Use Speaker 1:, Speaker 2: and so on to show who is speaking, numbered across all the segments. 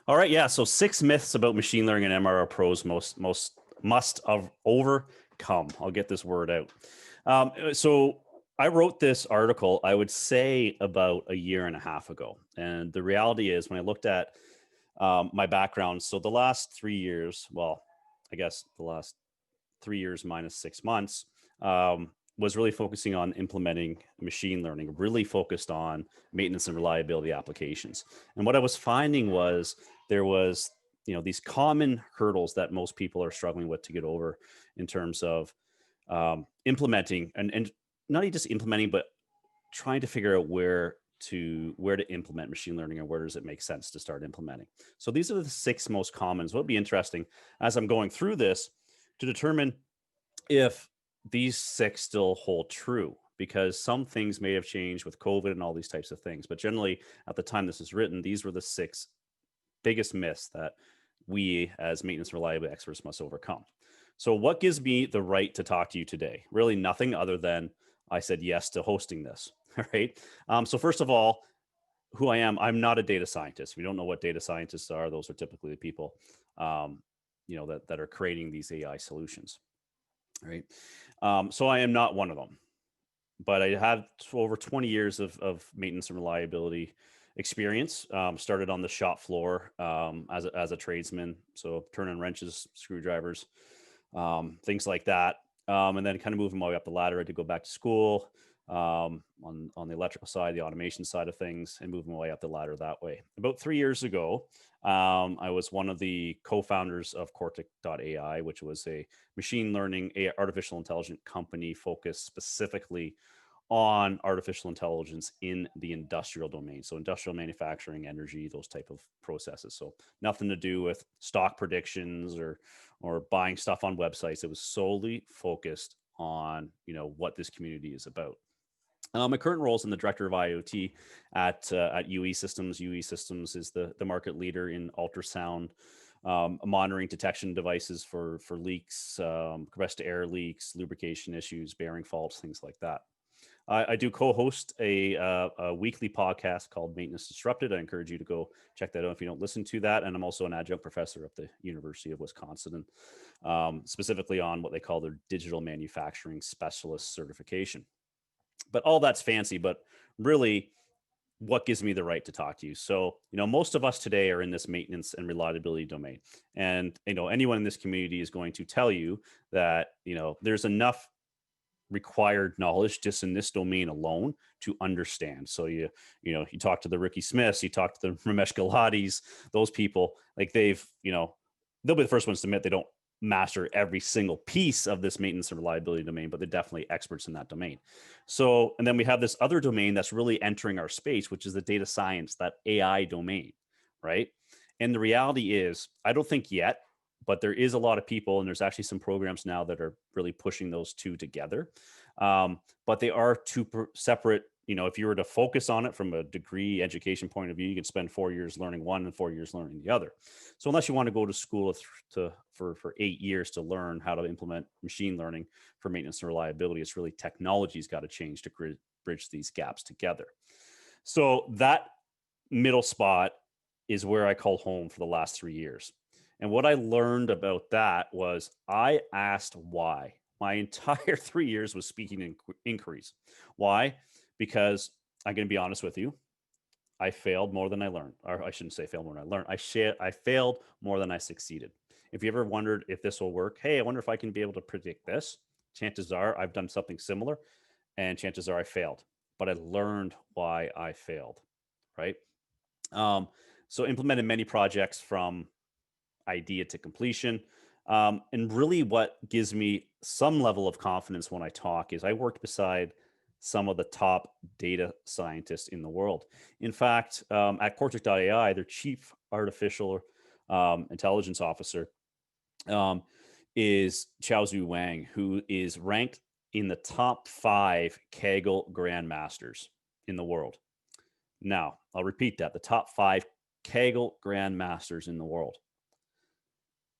Speaker 1: All right, yeah. So 6 myths about machine learning and MRR pros most must have overcome. I'll get this word out. So I wrote this article, I would say about a year and a half ago, and the reality is when I looked at my background, so the last 3 years, well, I guess the last 3 years minus 6 months, was really focusing on implementing machine learning, really focused on maintenance and reliability applications. And what I was finding was there was, these common hurdles that most people are struggling with to get over in terms of implementing and not just implementing, but trying to figure out where to implement machine learning and where does it make sense to start implementing. So these are the 6 most common. So it'll be interesting as I'm going through this to determine if these 6 still hold true, because some things may have changed with COVID and all these types of things. But generally, at the time this was written, these were the 6 biggest myths that we as maintenance reliability experts must overcome. So what gives me the right to talk to you today? Really nothing other than I said yes to hosting this. All right. So first of all, who I am, I'm not a data scientist. We don't know what data scientists are. Those are typically the people, that are creating these AI solutions. Right. So I am not one of them, but I had over 20 years of maintenance and reliability experience. Started on the shop floor as a tradesman, so turning wrenches, screwdrivers, things like that. And then kind of moving my way up the ladder. I did go back to school on the electrical side, the automation side of things, and moving my way up the ladder that way. About 3 years ago, I was one of the co-founders of Cortic.ai, which was a machine learning, artificial intelligence company focused specifically on artificial intelligence in the industrial domain. So industrial manufacturing, energy, those type of processes. So nothing to do with stock predictions or buying stuff on websites. It was solely focused on, what this community is about. My current role is in the director of IoT at UE Systems. UE Systems is the market leader in ultrasound monitoring detection devices for leaks, compressed air leaks, lubrication issues, bearing faults, things like that. I do co-host a weekly podcast called Maintenance Disrupted. I encourage you to go check that out if you don't listen to that. And I'm also an adjunct professor at the University of Wisconsin, specifically on what they call their digital manufacturing specialist certification. But all that's fancy, but really what gives me the right to talk to you? So, most of us today are in this maintenance and reliability domain. And, anyone in this community is going to tell you that, there's enough required knowledge just in this domain alone to understand. So you talk to the Ricky Smiths, you talk to the Ramesh Gulati's, those people, like they'll be the first ones to admit they don't master every single piece of this maintenance and reliability domain, but they're definitely experts in that domain. So, and then we have this other domain that's really entering our space, which is the data science, that AI domain, right? And the reality is, I don't think yet, but there is a lot of people, and there's actually some programs now that are really pushing those two together. But they are two separate. If you were to focus on it from a degree education point of view, you could spend 4 years learning one and 4 years learning the other. So unless you want to go to school for 8 years to learn how to implement machine learning for maintenance and reliability, it's really technology's got to change to bridge these gaps together. So that middle spot is where I call home for the last 3 years. And what I learned about that was I asked why. My entire 3 years was speaking inquiries. Why? Because I'm going to be honest with you. I failed more than I learned. Or I shouldn't say failed more than I learned. I failed more than I succeeded. If you ever wondered if this will work, hey, I wonder if I can be able to predict this. Chances are I've done something similar, and chances are I failed. But I learned why I failed, right? So implemented many projects from idea to completion. And really what gives me some level of confidence when I talk is I worked beside some of the top data scientists in the world. In fact, at Cortic.ai, their chief artificial intelligence officer is Chaozhu Wang, who is ranked in the top 5 Kaggle grandmasters in the world. Now, I'll repeat that, the top 5 Kaggle grandmasters in the world.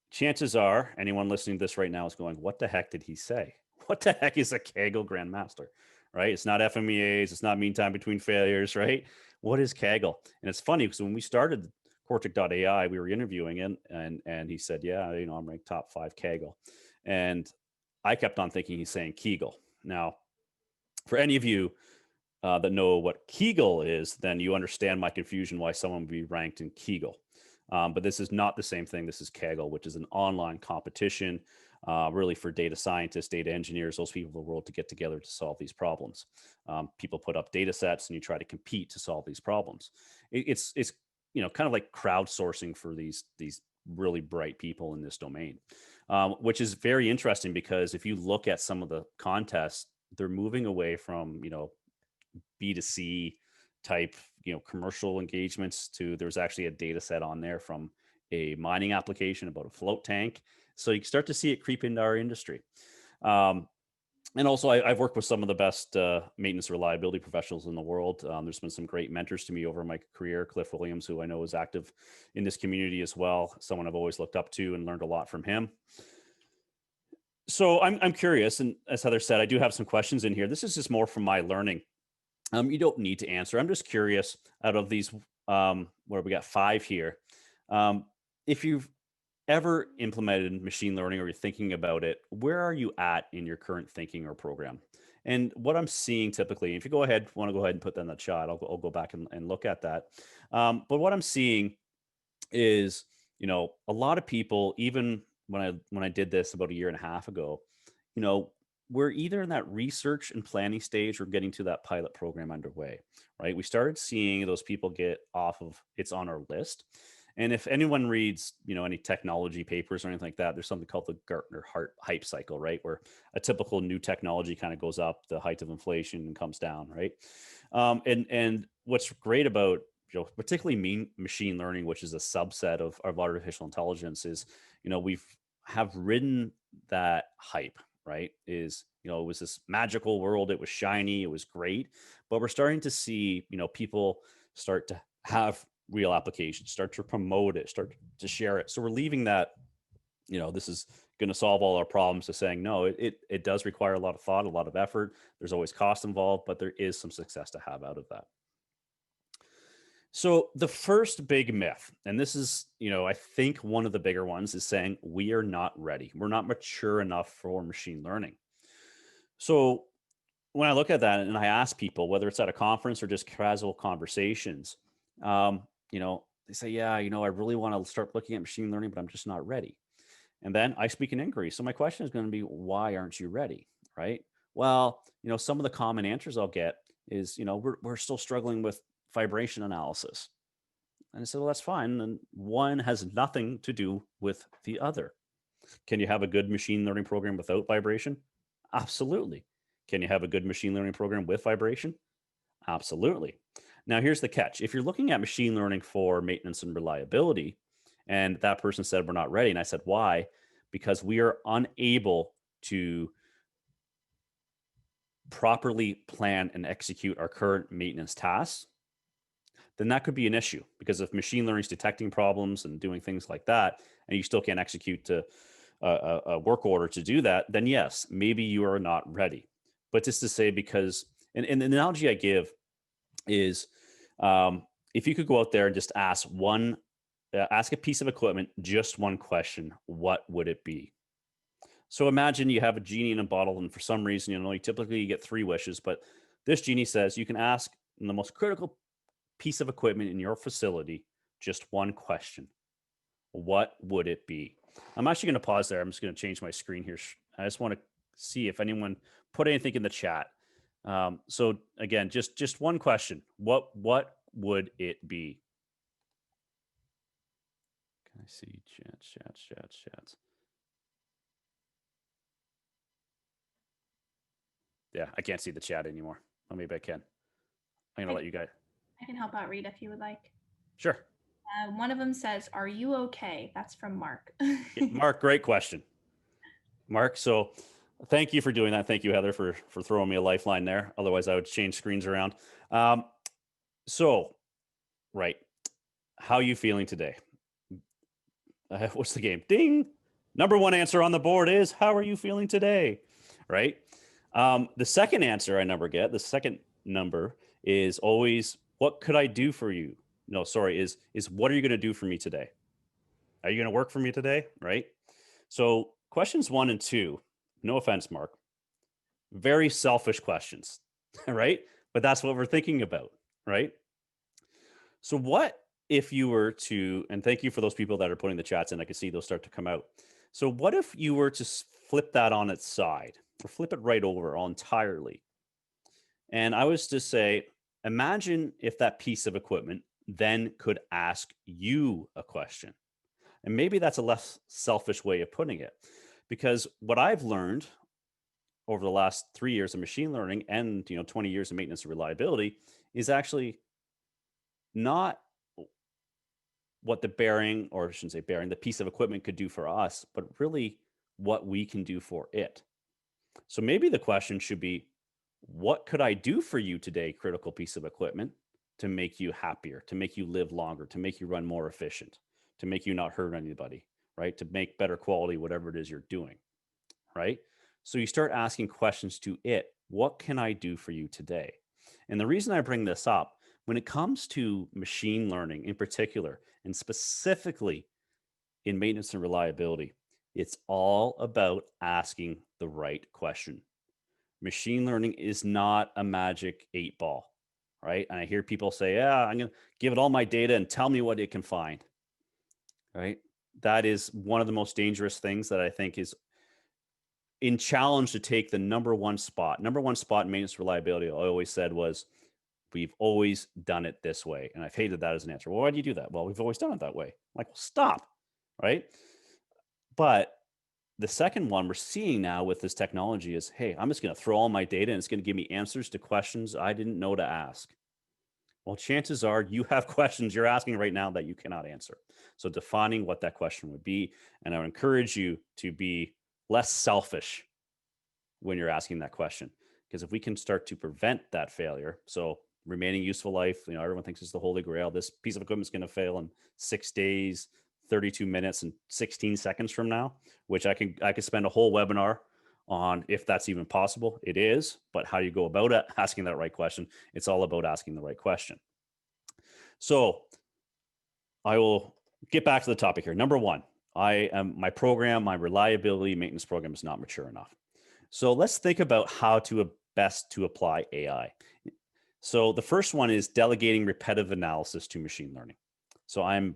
Speaker 1: Chances are anyone listening to this right now is going, what the heck did he say? What the heck is a Kaggle grandmaster, right? It's not FMEAs. It's not mean time between failures, right? What is Kaggle? And it's funny because when we started Cortic.ai, we were interviewing him, and he said, yeah, I'm ranked top 5 Kaggle. And I kept on thinking he's saying Kegel. Now, for any of you that know what Kegel is, then you understand my confusion why someone would be ranked in Kegel. But this is not the same thing. This is Kaggle, which is an online competition, really for data scientists, data engineers, those people in the world to get together to solve these problems. People put up data sets and you try to compete to solve these problems. It's kind of like crowdsourcing for these really bright people in this domain, which is very interesting because if you look at some of the contests, they're moving away from B2C type, commercial engagements to there's actually a data set on there from a mining application about a float tank. So you start to see it creep into our industry. And also I've worked with some of the best maintenance reliability professionals in the world. There's been some great mentors to me over my career. Cliff Williams, who I know is active in this community as well, someone I've always looked up to and learned a lot from him. So I'm curious, and as Heather said, I do have some questions in here. This is just more from my learning. You don't need to answer. I'm just curious, out of these, where we got 5 here, if you've ever implemented machine learning or you're thinking about it, where are you at in your current thinking or program? And what I'm seeing typically, if you want to go ahead and put that in the chat, I'll go back and look at that. But what I'm seeing is, a lot of people, even when I did this about a year and a half ago, we're either in that research and planning stage or getting to that pilot program underway, right? We started seeing those people get off of it's on our list. And if anyone reads, any technology papers or anything like that, there's something called the Gartner hype cycle, right? Where a typical new technology kind of goes up, the height of inflation, and comes down, right? And what's great about, particularly machine learning, which is a subset of artificial intelligence, is, we've have ridden that hype, right? It was this magical world. It was shiny. It was great. But we're starting to see, people start to have real applications, start to promote it, start to share it. So we're leaving that, this is going to solve all our problems, to saying, no, it does require a lot of thought, a lot of effort. There's always cost involved, but there is some success to have out of that. So the first big myth, and this is, I think one of the bigger ones, is saying we are not ready. We're not mature enough for machine learning. So when I look at that and I ask people, whether it's at a conference or just casual conversations, they say, yeah, I really want to start looking at machine learning, but I'm just not ready. And then I speak in inquiry. So my question is going to be, why aren't you ready? Right? Well, some of the common answers I'll get is, we're still struggling with vibration analysis. And I said, well, that's fine. And one has nothing to do with the other. Can you have a good machine learning program without vibration? Absolutely. Can you have a good machine learning program with vibration? Absolutely. Now, here's the catch. If you're looking at machine learning for maintenance and reliability, and that person said, we're not ready. And I said, why? Because we are unable to properly plan and execute our current maintenance tasks, then that could be an issue. Because if machine learning is detecting problems and doing things like that, and you still can't execute a work order to do that, then yes, maybe you are not ready. But just to say, because, and the analogy I give is, if you could go out there and just ask a piece of equipment just one question, what would it be? So imagine you have a genie in a bottle, and for some reason, you typically get 3 wishes, but this genie says you can ask the most critical piece of equipment in your facility just one question. What would it be? I'm actually going to pause there. I'm just going to change my screen here. I just want to see if anyone put anything in the chat. So again, just one question. What would it be? Can I see chats? Yeah, I can't see the chat anymore. Well, maybe I can. I'm going to let you guys.
Speaker 2: I can help out, Reed, if you would like.
Speaker 1: Sure.
Speaker 2: One of them says, are you okay? That's from Mark.
Speaker 1: Mark, great question. Mark, so thank you for doing that. Thank you, Heather, for throwing me a lifeline there. Otherwise, I would change screens around. So, right. How are you feeling today? What's the game? Ding. Number 1 answer on the board is, how are you feeling today? Right. The second answer I get, the second number is always, what could I do for you? no, sorry, is what are you going to do for me today? Are you going to work for me today? Right. So questions 1 and 2, no offense, Mark, very selfish questions, right? But that's what we're thinking about, right? So what if you were to, and thank you for those people that are putting the chats in, I can see those start to come out. So what if you were to flip that on its side or flip it right over all entirely? And I was to say, imagine if that piece of equipment then could ask you a question. And maybe that's a less selfish way of putting it. Because what I've learned over the last 3 years of machine learning and 20 years of maintenance and reliability is actually not what the bearing, or I shouldn't say bearing, the piece of equipment could do for us, but really what we can do for it. So maybe the question should be, what could I do for you today, critical piece of equipment, to make you happier, to make you live longer, to make you run more efficient, to make you not hurt anybody, right? To make better quality, whatever it is you're doing, right? So you start asking questions to it. What can I do for you today? And the reason I bring this up, when it comes to machine learning in particular, and specifically in maintenance and reliability, it's all about asking the right question. Machine learning is not a magic 8 ball, right? And I hear people say, yeah, I'm going to give it all my data and tell me what it can find, right? That is one of the most dangerous things that I think is in challenge to take the number one spot. Number one spot in maintenance reliability, I always said was, we've always done it this way. And I've hated that as an answer. Well, why do you do that? Well, we've always done it that way. I'm like, well, stop, right? But the second one we're seeing now with this technology is, hey, I'm just going to throw all my data and it's going to give me answers to questions I didn't know to ask. Well, chances are you have questions you're asking right now that you cannot answer. So defining what that question would be. And I would encourage you to be less selfish when you're asking that question. Because if we can start to prevent that failure, so remaining useful life, everyone thinks it's the holy grail. This piece of equipment is going to fail in 6 days, 32 minutes, and 16 seconds from now, which I could spend a whole webinar on if that's even possible. It is, but how you go about it, asking that right question, it's all about asking the right question. So I will get back to the topic here. Number one, my reliability maintenance program is not mature enough. So let's think about how to best to apply AI. So the first one is delegating repetitive analysis to machine learning. So I'm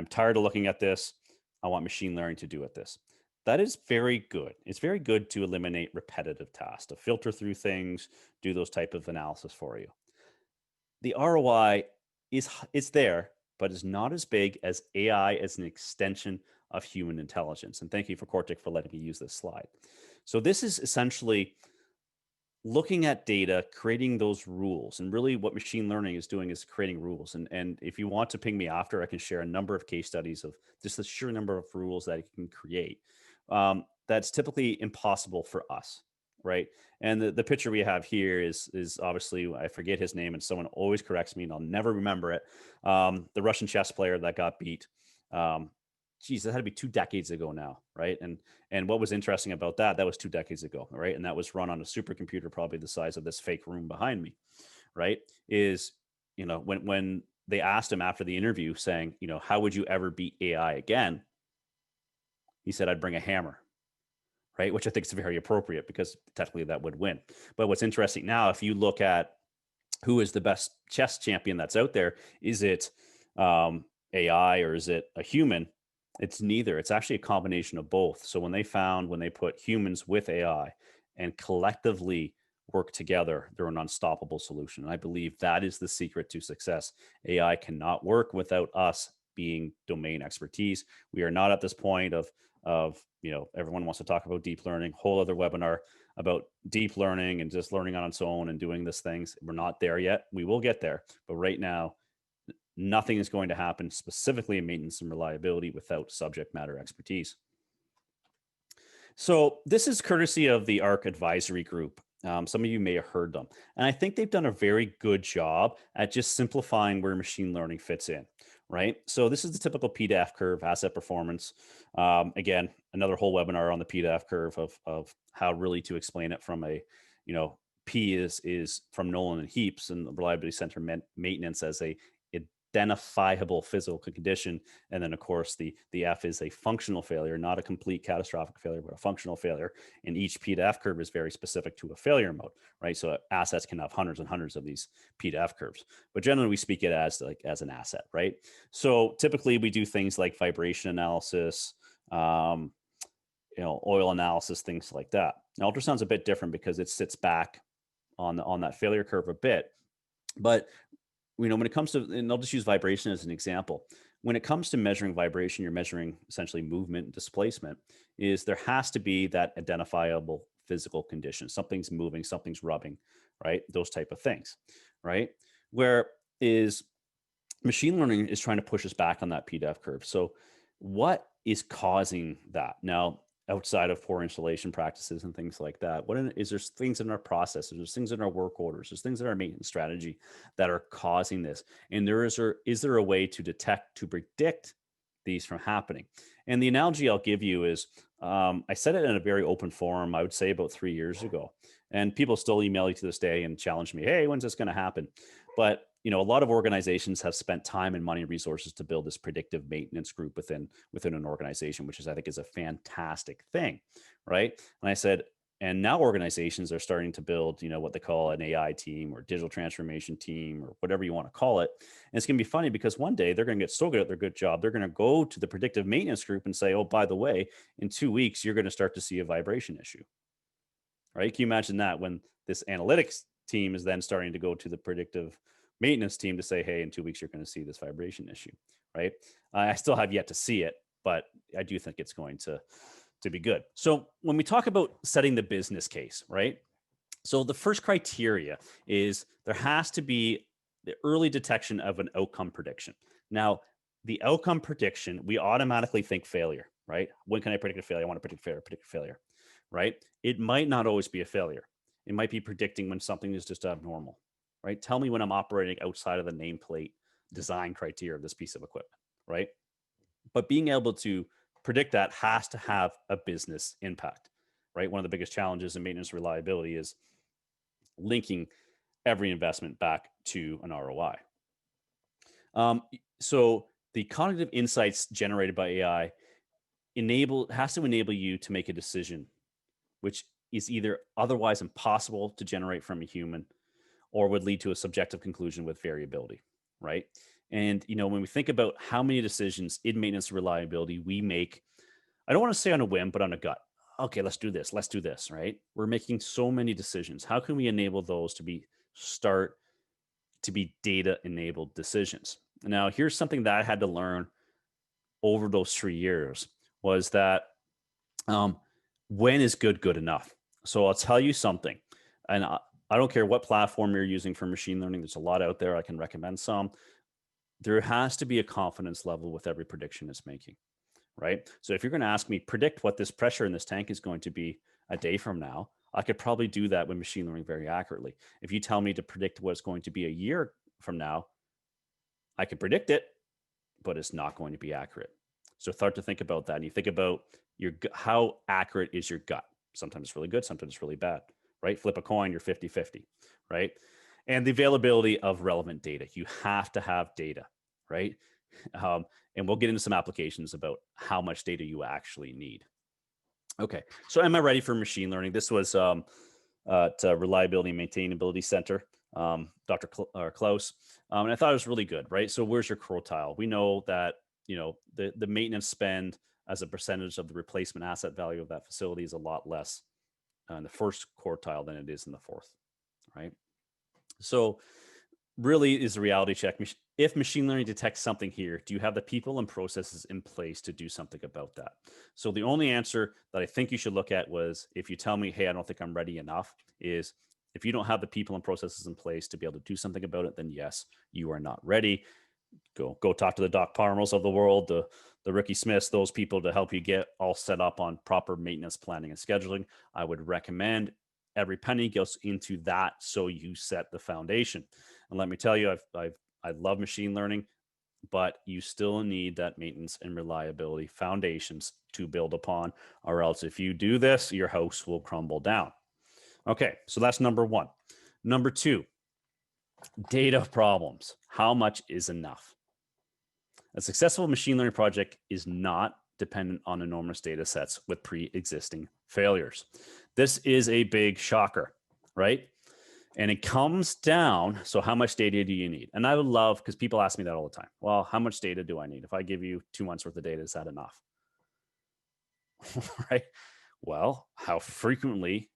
Speaker 1: tired of looking at this. I want machine learning to do at this. That is very good. It's very good to eliminate repetitive tasks, to filter through things, do those type of analysis for you. The ROI is there, but is not as big as AI as an extension of human intelligence. And thank you for Cortic for letting me use this slide. So this is essentially looking at data, creating those rules. And really what machine learning is doing is creating rules. And if you want to ping me after, I can share a number of case studies of just the sheer number of rules that it can create. That's typically impossible for us, right? And the picture we have here is obviously, I forget his name and someone always corrects me and I'll never remember it. The Russian chess player that got beat. Geez, that had to be 2 decades ago now, right? And what was interesting about that was 2 decades ago, right? And that was run on a supercomputer, probably the size of this fake room behind me, right? Is when they asked him after the interview, saying, how would you ever beat AI again? He said, I'd bring a hammer, right? Which I think is very appropriate because technically that would win. But what's interesting now, if you look at who is the best chess champion that's out there, is it AI or is it a human? It's neither. It's actually a combination of both. So when they put humans with AI and collectively work together, they're an unstoppable solution. And I believe that is the secret to success. AI cannot work without us being domain expertise. We are not at this point of everyone wants to talk about deep learning, whole other webinar about deep learning and just learning on its own and doing these things. We're not there yet. We will get there. But right now, nothing is going to happen specifically in maintenance and reliability without subject matter expertise. So this is courtesy of the ARC advisory group. Some of you may have heard them. And I think they've done a very good job at just simplifying where machine learning fits in, right? So this is the typical PDAF curve, asset performance. Again, another whole webinar on the PDAF curve of how really to explain it from a, P is from Nolan and Heaps and the reliability center maintenance as a identifiable physical condition. And then of course the F is a functional failure, not a complete catastrophic failure, but a functional failure. And each P to F curve is very specific to a failure mode, right? So assets can have hundreds and hundreds of these P to F curves, but generally we speak it as as an asset, right? So typically we do things like vibration analysis, oil analysis, things like that. Now, ultrasound's a bit different because it sits back on that failure curve a bit. But when it comes to, and I'll just use vibration as an example. When it comes to measuring vibration, you're measuring essentially movement and displacement. Is there has to be that identifiable physical condition. Something's moving, something's rubbing, right? Those type of things, right? Where is machine learning is trying to push us back on that PDF curve. So what is causing that? Now, outside of poor installation practices and things like that, is there things in our processes, there's things in our work orders, there's things in our maintenance strategy that are causing this? And is there a way to predict these from happening? And the analogy I'll give you is, I said it in a very open forum, I would say about 3 years ago, and people still email you to this day and challenge me, hey, when's this going to happen? But a lot of organizations have spent time and money and resources to build this predictive maintenance group within an organization, which I think is a fantastic thing, right? And I said, and now organizations are starting to build, what they call an AI team or digital transformation team or whatever you want to call it. And it's going to be funny because one day they're going to get so good at their good job, they're going to go to the predictive maintenance group and say, oh, by the way, in 2 weeks, you're going to start to see a vibration issue, right? Can you imagine that when this analytics team is then starting to go to the predictive maintenance team to say, hey, in 2 weeks, you're going to see this vibration issue, right? I still have yet to see it, but I do think it's going to be good. So when we talk about setting the business case, right? So the first criteria is there has to be the early detection of an outcome prediction. Now, the outcome prediction, we automatically think failure, right? When can I predict a failure? I want to predict failure, right? It might not always be a failure. It might be predicting when something is just abnormal, right? Tell me when I'm operating outside of the nameplate design criteria of this piece of equipment, right? But being able to predict that has to have a business impact, right? One of the biggest challenges in maintenance reliability is linking every investment back to an ROI. So the cognitive insights generated by AI has to enable you to make a decision, which is either otherwise impossible to generate from a human or would lead to a subjective conclusion with variability, right? And, when we think about how many decisions in maintenance reliability we make, I don't want to say on a whim, but on a gut. Okay, let's do this, right? We're making so many decisions. How can we enable those to be data-enabled decisions? Now, here's something that I had to learn over those 3 years was that when is good enough? So I'll tell you something, and I don't care what platform you're using for machine learning. There's a lot out there. I can recommend some. There has to be a confidence level with every prediction it's making, right? So if you're going to ask me, predict what this pressure in this tank is going to be a day from now, I could probably do that with machine learning very accurately. If you tell me to predict what it's going to be a year from now, I could predict it, but it's not going to be accurate. So start to think about that. And you think about how accurate is your gut? Sometimes it's really good, sometimes it's really bad, right? Flip a coin, you're 50-50, right? And the availability of relevant data. You have to have data, right? And we'll get into some applications about how much data you actually need. Okay, so am I ready for machine learning? This was at Reliability and Maintainability Center, Dr. Klaus, and I thought it was really good, right? So where's your quartile? We know that the maintenance spend as a percentage of the replacement asset value of that facility is a lot less in the first quartile than it is in the fourth, right? So really is a reality check. If machine learning detects something here, do you have the people and processes in place to do something about that? So the only answer that I think you should look at was, if you tell me, hey, I don't think I'm ready enough, is if you don't have the people and processes in place to be able to do something about it, then yes, you are not ready. Go talk to the Doc Parmels of the world, the Ricky Smiths, those people to help you get all set up on proper maintenance planning and scheduling. I would recommend every penny goes into that, so you set the foundation. And let me tell you, I love machine learning, but you still need that maintenance and reliability foundations to build upon, or else if you do this, your house will crumble down. Okay, so that's number one. Number two, data problems. How much is enough? A successful machine learning project is not dependent on enormous data sets with pre-existing failures. This is a big shocker, right? And it comes down, so how much data do you need? And I would love, because people ask me that all the time. Well, how much data do I need? If I give you 2 months worth of data, is that enough? Right? Well, how frequently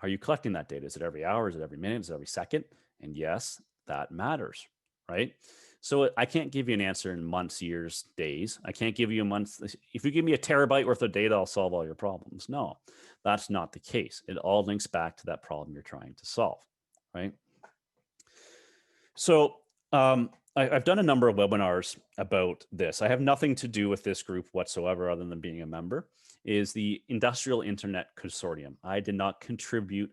Speaker 1: are you collecting that data? Is it every hour? Is it every minute? Is it every second? And yes, that matters, right? So I can't give you an answer in months, years, days. I can't give you a month. If you give me a terabyte worth of data, I'll solve all your problems. No, that's not the case. It all links back to that problem you're trying to solve, right? So I've done a number of webinars about this. I have nothing to do with this group whatsoever other than being a member, is the Industrial Internet Consortium. I did not contribute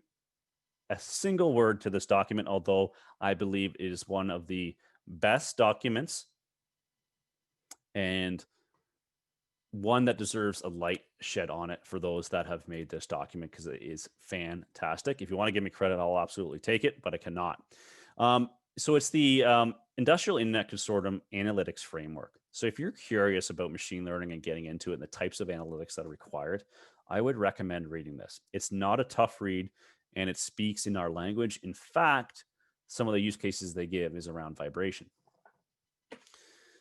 Speaker 1: a single word to this document, although I believe it is one of the best documents and one that deserves a light shed on it for those that have made this document, because it is fantastic. If you want to give me credit, I'll absolutely take it, but I cannot. So it's the Industrial Internet Consortium Analytics Framework. So if you're curious about machine learning and getting into it and the types of analytics that are required, I would recommend reading this. It's not a tough read, and it speaks in our language. In fact, some of the use cases they give is around vibration.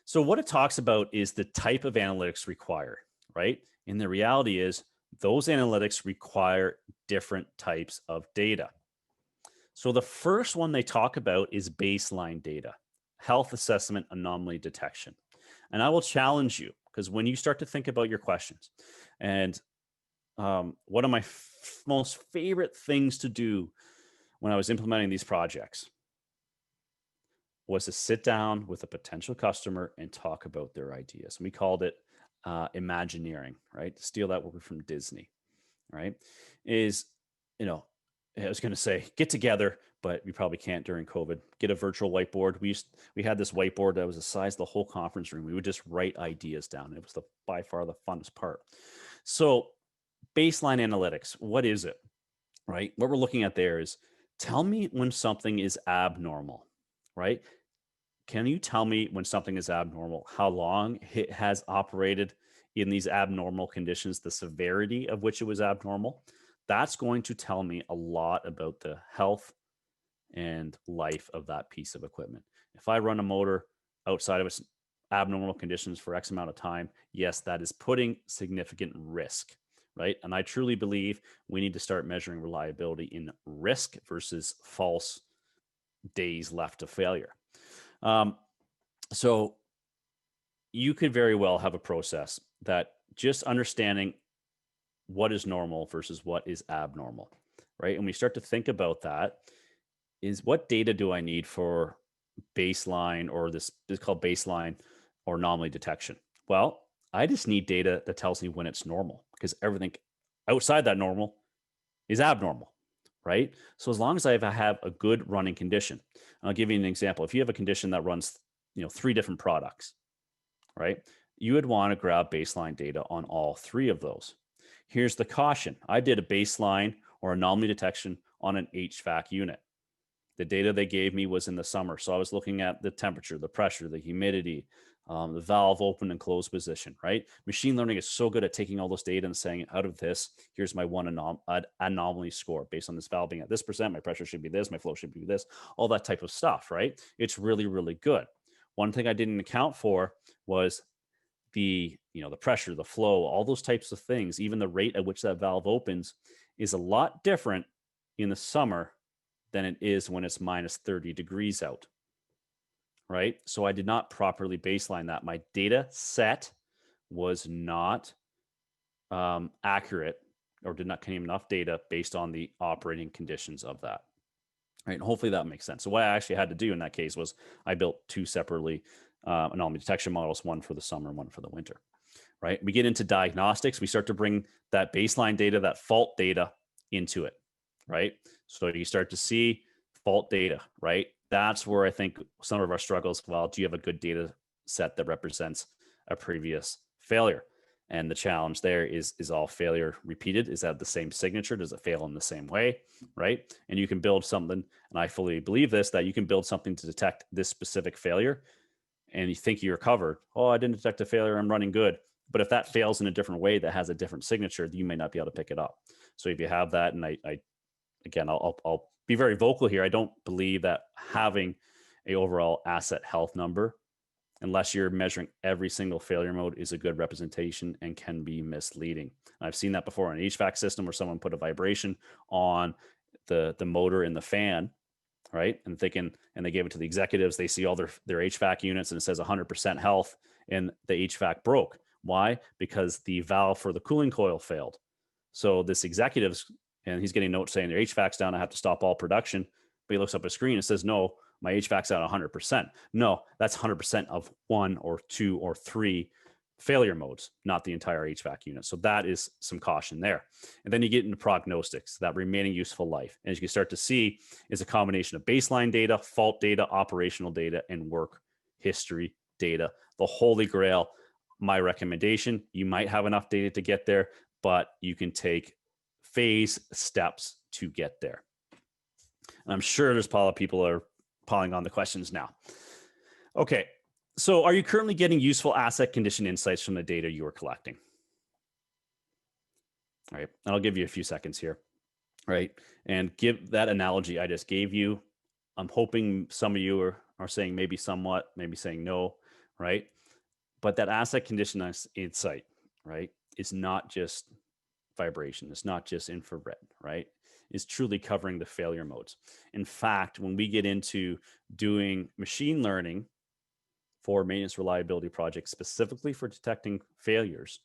Speaker 1: So what it talks about is the type of analytics required, right? And the reality is those analytics require different types of data. So the first one they talk about is baseline data, health assessment, anomaly detection. And I will challenge you, because when you start to think about your questions, and one of my most favorite things to do when I was implementing these projects was to sit down with a potential customer and talk about their ideas. And we called it Imagineering, right? To steal that word from Disney, right? Is, I was going to say get together, but we probably can't during COVID. Get a virtual whiteboard. We had this whiteboard that was the size of the whole conference room. We would just write ideas down. It was by far the funnest part. So baseline analytics, what is it, right? What we're looking at there is, tell me when something is abnormal, right? Can you tell me when something is abnormal, how long it has operated in these abnormal conditions, the severity of which it was abnormal? That's going to tell me a lot about the health and life of that piece of equipment. If I run a motor outside of its abnormal conditions for X amount of time, yes, that is putting significant risk, right? And I truly believe we need to start measuring reliability in risk versus false days left to failure. So you could very well have a process that just understanding what is normal versus what is abnormal, right? And we start to think about that, is what data do I need for baseline, or this is called baseline or anomaly detection? Well, I just need data that tells me when it's normal, because everything outside that normal is abnormal, right? So as long as I have a good running condition, I'll give you an example. If you have a condition that runs, 3 different products, right? You would want to grab baseline data on all 3 of those. Here's the caution. I did a baseline or anomaly detection on an HVAC unit. The data they gave me was in the summer. So I was looking at the temperature, the pressure, the humidity, the valve open and closed position, right? Machine learning is so good at taking all those data and saying, out of this, here's my one anomaly score based on this valve being at this percent, my pressure should be this, my flow should be this, all that type of stuff, right? It's really, really good. One thing I didn't account for was the pressure, the flow, all those types of things. Even the rate at which that valve opens is a lot different in the summer than it is when it's minus 30 degrees out, right? So I did not properly baseline that. My data set was not accurate, or did not contain enough data based on the operating conditions of that, right? And hopefully that makes sense. So what I actually had to do in that case was I built 2 separately anomaly detection models, one for the summer, one for the winter, right? We get into diagnostics. We start to bring that baseline data, that fault data into it, right? So you start to see fault data, right? That's where I think some of our struggles, well, do you have a good data set that represents a previous failure? And the challenge there is all failure repeated? Is that the same signature? Does it fail in the same way, right? And you can build something, and I fully believe this, that you can build something to detect this specific failure, and you think you're covered. Oh, I didn't detect a failure. I'm running good. But if that fails in a different way that has a different signature, you may not be able to pick it up. So if you have that, and again, I'll be very vocal here. I don't believe that having a overall asset health number, unless you're measuring every single failure mode, is a good representation and can be misleading. I've seen that before in an HVAC system where someone put a vibration on the motor in the fan, right? And they gave it to the executives. They see all their HVAC units and it says 100% health, and the HVAC broke. Why? Because the valve for the cooling coil failed. So this executive's, and he's getting notes saying their HVAC's down, I have to stop all production. But he looks up a screen and says, no, my HVAC's at 100%. No, that's 100% of 1 or 2 or 3 failure modes, not the entire HVAC unit. So that is some caution there. And then you get into prognostics, that remaining useful life. And as you can start to see, is a combination of baseline data, fault data, operational data, and work history data. The holy grail. My recommendation, you might have enough data to get there, but you can take phase steps to get there. And I'm sure there's a lot of people are piling on the questions now. Okay, so are you currently getting useful asset condition insights from the data you are collecting? All right, and I'll give you a few seconds here, right? And give that analogy I just gave you. I'm hoping some of you are saying maybe somewhat, maybe saying no, right? But that asset condition insight, right, is not just vibration. It's not just infrared, right? It's truly covering the failure modes. In fact, when we get into doing machine learning for maintenance reliability projects, specifically for detecting failures,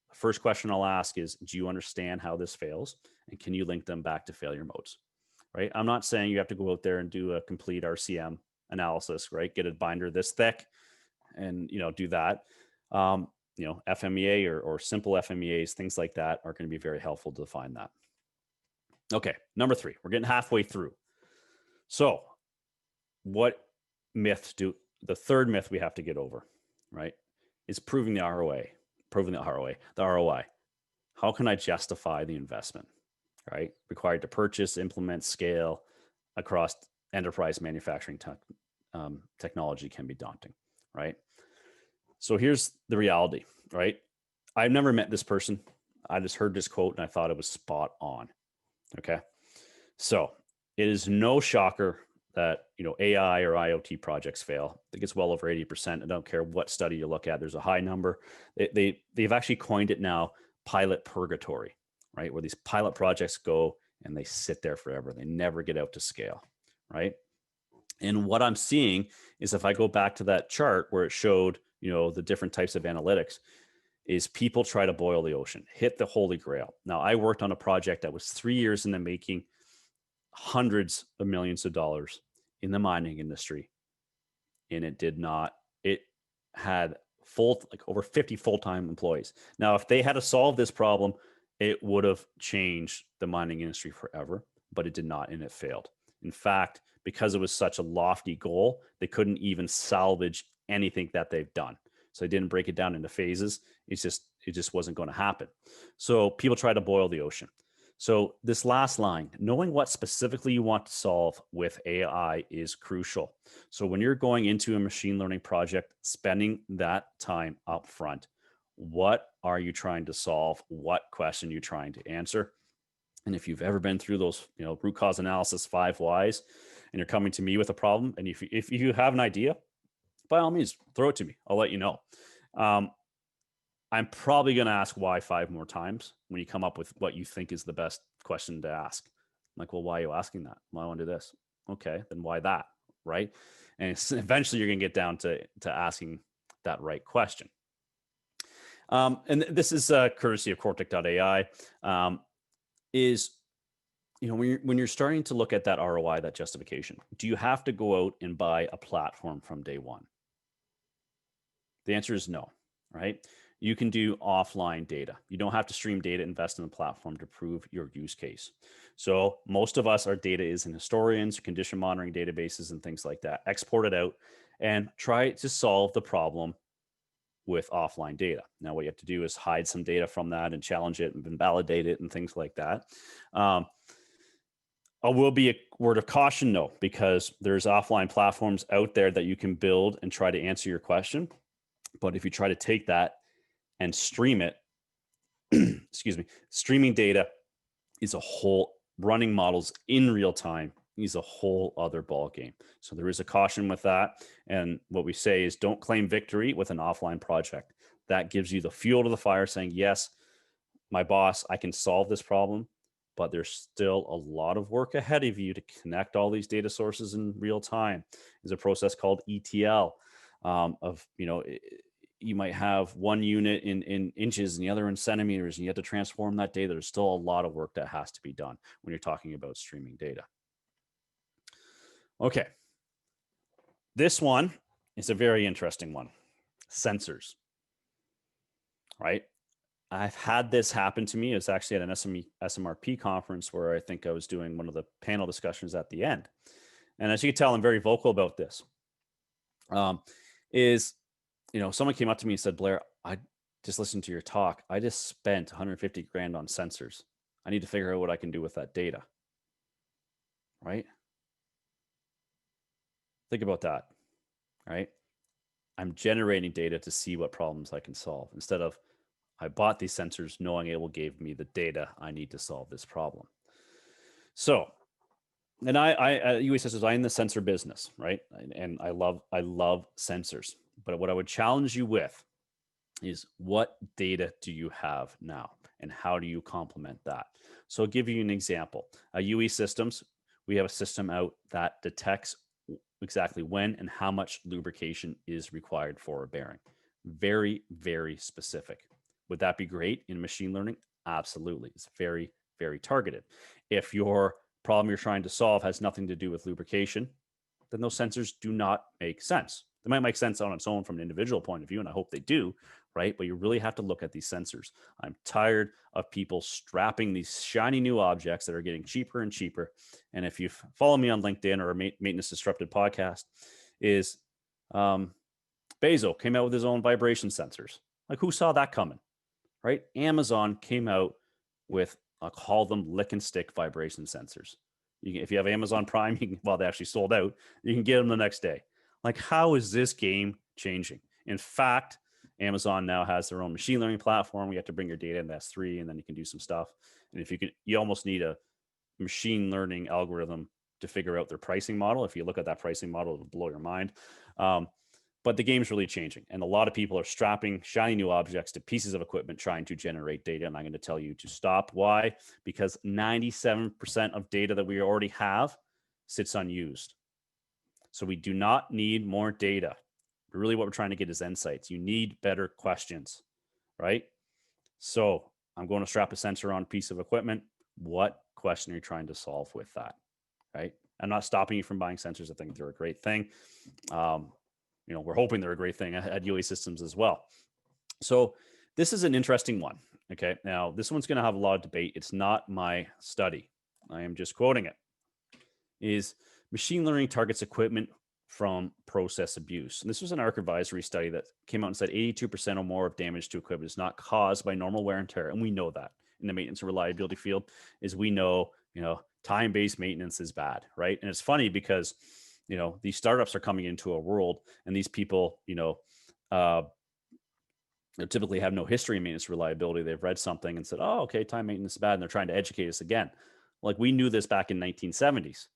Speaker 1: the first question I'll ask is, do you understand how this fails? And can you link them back to failure modes, right? I'm not saying you have to go out there and do a complete RCM analysis, right? Get a binder this thick and, do that. FMEA or simple FMEAs, things like that are going to be very helpful to define that. Okay, number 3, we're getting halfway through. So what myths the third myth we have to get over, right, is proving the ROI. The ROI. How can I justify the investment, right? Required to purchase, implement, scale across enterprise manufacturing technology can be daunting, right? So here's the reality, right? I've never met this person. I just heard this quote and I thought it was spot on. Okay. So it is no shocker that, AI or IoT projects fail. I think it's well over 80%. I don't care what study you look at. There's a high number. They've actually coined it now pilot purgatory, right? Where these pilot projects go and they sit there forever. They never get out to scale, right? And what I'm seeing is if I go back to that chart where it showed, the different types of analytics, is people try to boil the ocean, hit the holy grail. Now, I worked on a project that was 3 years in the making, hundreds of millions of dollars in the mining industry. And it had over 50 full-time employees. Now, if they had to solve this problem, it would have changed the mining industry forever, but it did not, and it failed. In fact, because it was such a lofty goal, they couldn't even salvage anything that they've done. So they didn't break it down into phases. It just wasn't going to happen. So people try to boil the ocean. So this last line, knowing what specifically you want to solve with AI is crucial. So when you're going into a machine learning project, spending that time up front, what are you trying to solve? What question are you trying to answer? And if you've ever been through those, root cause analysis 5 whys, and you're coming to me with a problem, and if you have an idea, by all means, throw it to me. I'll let you know. I'm probably going to ask why 5 more times when you come up with what you think is the best question to ask. I'm like, well, why are you asking that? Well, I want to do this. Okay, then why that? Right? And eventually you're going to get down to asking that right question. And this is courtesy of Cortec.ai. When you're starting to look at that ROI, that justification, do you have to go out and buy a platform from day one? The answer is no, right? You can do offline data. You don't have to stream data, invest in the platform to prove your use case. So most of us, our data is in historians, condition monitoring databases, and things like that. Export it out and try to solve the problem with offline data. Now, what you have to do is hide some data from that and challenge it and validate it and things like that. will be a word of caution, though, because there's offline platforms out there that you can build and try to answer your question. But if you try to take that and stream it, excuse me, streaming data is a whole running models in real time is a whole other ball game. So there is a caution with that. And what we say is don't claim victory with an offline project. That gives you the fuel to the fire saying, yes, my boss, I can solve this problem, but there's still a lot of work ahead of you to connect all these data sources in real time. There's a process called ETL of, you might have one unit in inches and the other in centimeters, and you have to transform that data. There's still a lot of work that has to be done when you're talking about streaming data. Okay. This one is a very interesting one. Sensors, right? I've had this happen to me. It's actually at an SMRP conference where I think I was doing one of the panel discussions at the end. And as you can tell, I'm very vocal about this. Someone came up to me and said, Blair, I just listened to your talk. I just spent 150 grand on sensors. I need to figure out what I can do with that data. Right? Think about that. Right? I'm generating data to see what problems I can solve instead of I bought these sensors knowing it will give me the data I need to solve this problem. So, and I UA Systems, I'm in the sensor business, right? And I love sensors. But what I would challenge you with is what data do you have now and how do you complement that? So I'll give you an example. UE Systems, we have a system out that detects exactly when and how much lubrication is required for a bearing. Very, very specific. Would that be great in machine learning? Absolutely. It's very, very targeted. If your problem you're trying to solve has nothing to do with lubrication, then those sensors do not make sense. They might make sense on its own from an individual point of view, and I hope they do, right? But you really have to look at these sensors. I'm tired of people strapping these shiny new objects that are getting cheaper and cheaper. And if you follow me on LinkedIn or Maintenance Disrupted podcast, is Bezo came out with his own vibration sensors. Like, who saw that coming, right? Amazon came out with, I'll call them lick and stick vibration sensors. If you have Amazon Prime, they actually sold out. You can get them the next day. Like, how is this game changing? In fact, Amazon now has their own machine learning platform. You have to bring your data into S3, and then you can do some stuff. And if you almost need a machine learning algorithm to figure out their pricing model. If you look at that pricing model, it'll blow your mind. But the game's really changing. And a lot of people are strapping shiny new objects to pieces of equipment trying to generate data. And I'm going to tell you to stop. Why? Because 97% of data that we already have sits unused. So we do not need more data. Really what we're trying to get is insights. You need better questions, right? So I'm going to strap a sensor on a piece of equipment. What question are you trying to solve with that, right? I'm not stopping you from buying sensors. I think they're a great thing. We're hoping they're a great thing at UA Systems as well. So this is an interesting one. Okay. Now this one's going to have a lot of debate. It's not my study. I am just quoting it. Is machine learning targets equipment from process abuse. And this was an ARC advisory study that came out and said 82% or more of damage to equipment is not caused by normal wear and tear. And we know that in the maintenance and reliability field is we know, time-based maintenance is bad, right? And it's funny because these startups are coming into a world and these people, typically have no history in maintenance reliability. They've read something and said, oh, okay, time maintenance is bad. And they're trying to educate us again. Like, we knew this back in 1970s.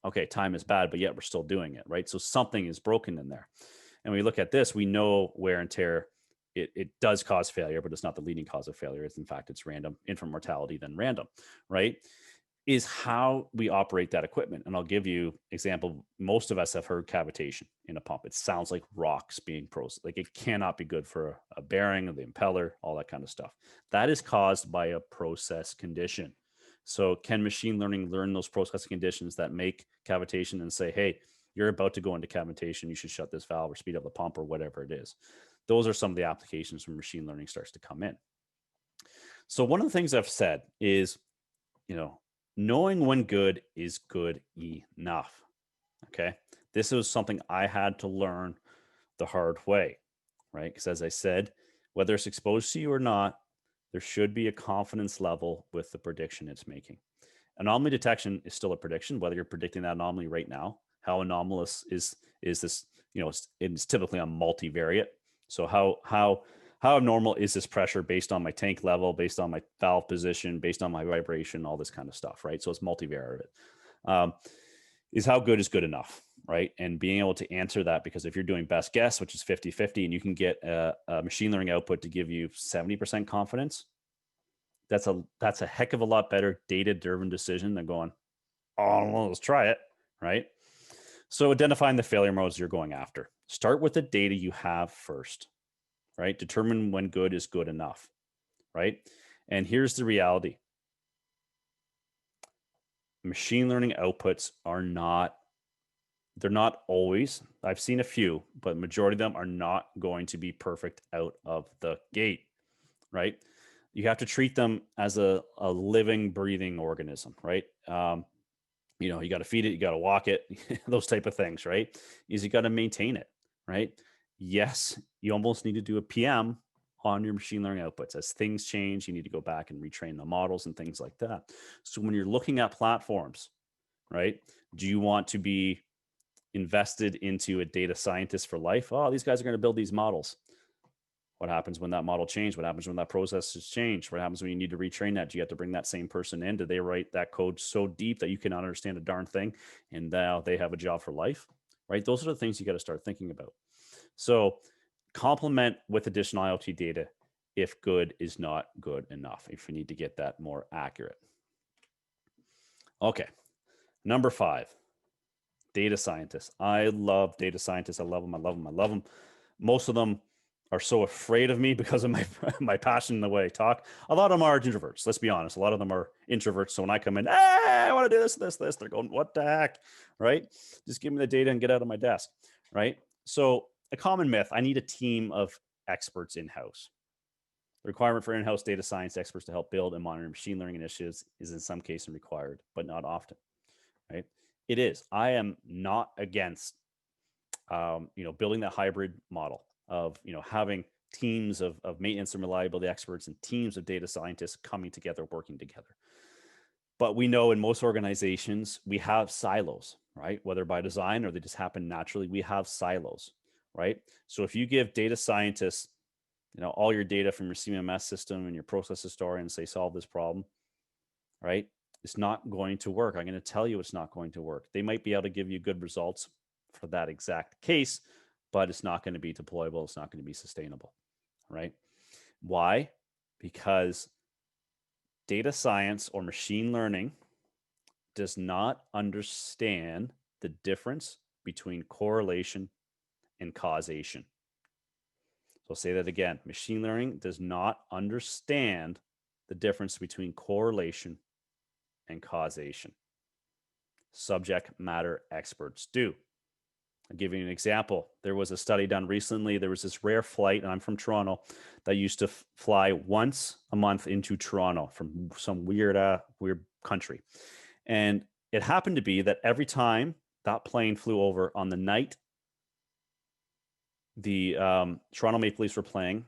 Speaker 1: Okay, time is bad, but yet we're still doing it, right? So something is broken in there. And when we look at this, we know wear and tear, it does cause failure, but it's not the leading cause of failure. In fact, it's random, infant mortality, then random, right? Is how we operate that equipment. And I'll give you example. Most of us have heard cavitation in a pump. It sounds like rocks being processed. Like, it cannot be good for a bearing, the impeller, all that kind of stuff. That is caused by a process condition. So can machine learning learn those process conditions that make cavitation and say, hey, you're about to go into cavitation, you should shut this valve or speed up the pump or whatever it is. Those are some of the applications where machine learning starts to come in. So one of the things I've said is, knowing when good is good enough. Okay. This is something I had to learn the hard way, right? Because as I said, whether it's exposed to you or not, there should be a confidence level with the prediction it's making. Anomaly detection is still a prediction, whether you're predicting that anomaly right now. How anomalous is this? It's typically a multivariate. So how abnormal is this pressure based on my tank level, based on my valve position, based on my vibration, all this kind of stuff, right? So it's multivariate. Is how good is good enough, right? And being able to answer that, because if you're doing best guess, which is 50-50, and you can get a machine learning output to give you 70% confidence, that's a heck of a lot better data-driven decision than going, oh, well, let's try it, right? So identifying the failure modes you're going after. Start with the data you have first, right? Determine when good is good enough, right? And here's the reality. Machine learning outputs they're not always, I've seen a few, but majority of them are not going to be perfect out of the gate, right? You have to treat them as a living, breathing organism, right? You got to feed it, you got to walk it, those type of things, right? You got to maintain it, right? Yes, you almost need to do a PM on your machine learning outputs. As things change, you need to go back and retrain the models and things like that. So when you're looking at platforms, right, do you want to be invested into a data scientist for life? Oh, these guys are going to build these models. What happens when that model changes? What happens when that process has changed? What happens when you need to retrain that? Do you have to bring that same person in? Do they write that code so deep that you cannot understand a darn thing, and now they have a job for life, right? Those are the things you got to start thinking about. So complement with additional IoT data if good is not good enough, if you need to get that more accurate. Okay, number 5, data scientists. I love data scientists. I love them. I love them. I love them. Most of them are so afraid of me because of my passion and the way I talk. A lot of them are introverts. Let's be honest. A lot of them are introverts. So when I come in, hey, I want to do this, they're going, what the heck, right? Just give me the data and get out of my desk, right? So a common myth, I need a team of experts in-house. The requirement for in-house data science experts to help build and monitor machine learning initiatives is in some cases required, but not often, right? It is. I am not against, building that hybrid model of, having teams of maintenance and reliability experts and teams of data scientists coming together, working together. But we know in most organizations, we have silos, right? Whether by design or they just happen naturally, we have silos, right? So if you give data scientists, all your data from your CMMS system and your process historian and say, solve this problem, right? It's not going to work. I'm going to tell you it's not going to work. They might be able to give you good results for that exact case, but it's not going to be deployable. It's not going to be sustainable, right? Why? Because data science or machine learning does not understand the difference between correlation and causation. So I'll say that again. Machine learning does not understand the difference between correlation and causation. Subject matter experts do. I'll give you an example. There was a study done recently. There was this rare flight, and I'm from Toronto, that used to fly once a month into Toronto from some weird country. And it happened to be that every time that plane flew over on the night the Toronto Maple Leafs were playing,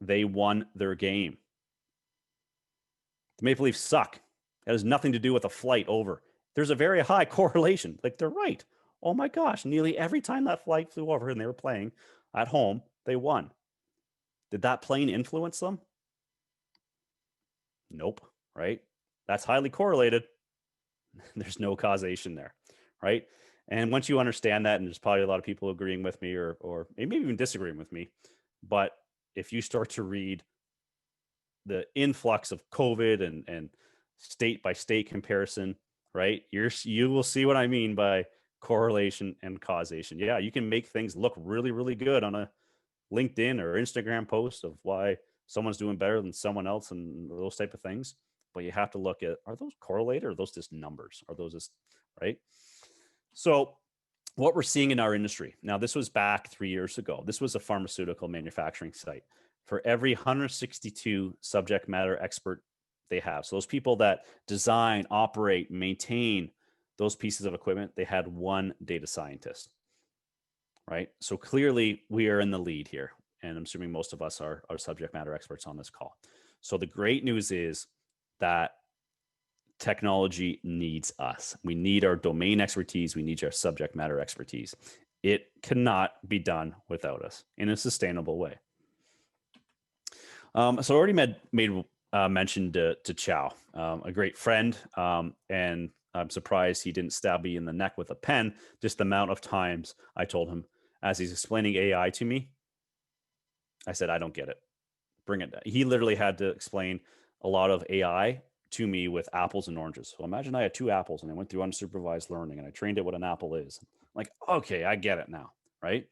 Speaker 1: they won their game. The Maple Leafs suck. It has nothing to do with a flight over. There's a very high correlation. Like, they're right. Oh my gosh, nearly every time that flight flew over and they were playing at home, they won. Did that plane influence them? Nope, right? That's highly correlated. There's no causation there, right? And once you understand that, and there's probably a lot of people agreeing with me or maybe even disagreeing with me, but if you start to read the influx of COVID and state by state comparison, right? You will see what I mean by correlation and causation. Yeah, you can make things look really, really good on a LinkedIn or Instagram post of why someone's doing better than someone else and those type of things. But you have to look at, are those correlated or are those just numbers? Are those just, right? So what we're seeing in our industry, now this was back 3 years ago. This was a pharmaceutical manufacturing site. For every 162 subject matter expert they have, so those people that design, operate, maintain those pieces of equipment, they had one data scientist, right? So clearly we are in the lead here. And I'm assuming most of us are subject matter experts on this call. So the great news is that technology needs us. We need our domain expertise. We need our subject matter expertise. It cannot be done without us in a sustainable way. So I already made mention to Chow, a great friend, and I'm surprised he didn't stab me in the neck with a pen. Just the amount of times I told him as he's explaining AI to me, I said, I don't get it. Bring it. He literally had to explain a lot of AI to me with apples and oranges. So imagine I had 2 apples and I went through unsupervised learning and I trained it what an apple is. Like, okay, I get it now, right?